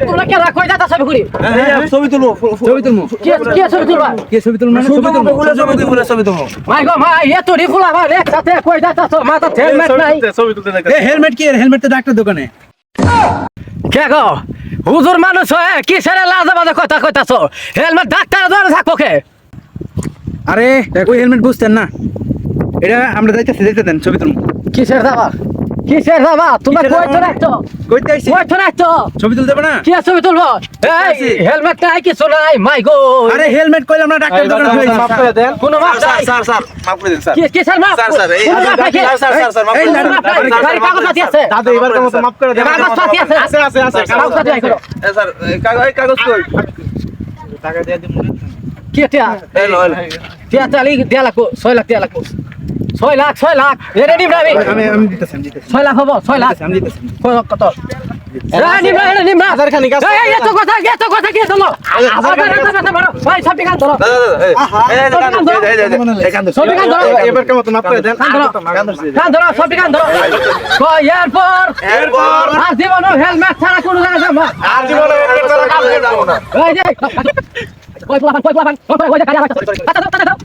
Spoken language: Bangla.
তোমরা কে রাখো যাতা ছবি করি ছবি তুলবো কে ছবি তুলবা কে ছবি তুলবো মানে ছবি তুলবো মাই গো মাই এত রিফুল আবার একসাথে কই যাতা তো মাথা হেলমেট নাই এ হেলমেট কি হেলমেট তো ডাক্তার দোকানে কে গো হুজুর মানুষ হয়ে কি সেরে লাজাবাজে কথা কইতাছো হেলমেট ডাক্তার ধরে থাকো কে আরে ওই হেলমেট বুঝতেন না এটা আমরা যাইতে দেন ছবি তুলবো কিসের দাবা তোমরা কই তো রাখছো কইতে আইছি কই তো রাখছো ছবি তুলতে পারে না কি ছবি তুলবো এই হেলমেট নাই কিছু নাই মাই গো আরে হেলমেট কইলে আমরা ডাক্তার দোকানে মাফ করে দেন কোনো মাপ নাই স্যার মাফ করে দেন স্যার কি স্যার মাপ স্যার এই কোনো মাপ নাই কি? স্যার মাফ এই করে দেন গাড়ি কাগজ আছে আছে দাদা এবারকার মতো মাফ করে দেন কাগজ সাথী আছে আছে কাগজ সাথী আই করো স্যার কাগজ কই টাকা দিয়ে দিন কি টিয়া এই লো টিয়া চালি দেয়া লাগো 6 লাখ টিয়া লাগো 6 লাখ এরে নিম রাবি আমি দিতেছি 6 লাখ হবো 6 লাখ আমি দিতেছি কত নিম না হাজার খানি কাজ এই এত কথা কি হলো আবার বড় ভাই সব ঠিক আছে ধরো এবারকার মতো মাফ করে দেন কান ধরো সব ঠিক আছে ধরো এরপর আর জীবন হেলমেট ছাড়া কোনো জায়গা যাব না আর জীবনে হেলমেট ছাড়া কাজ করতে যাব না এই যে কই পোলাপান কই যে গাড়ি আচ্ছা দাও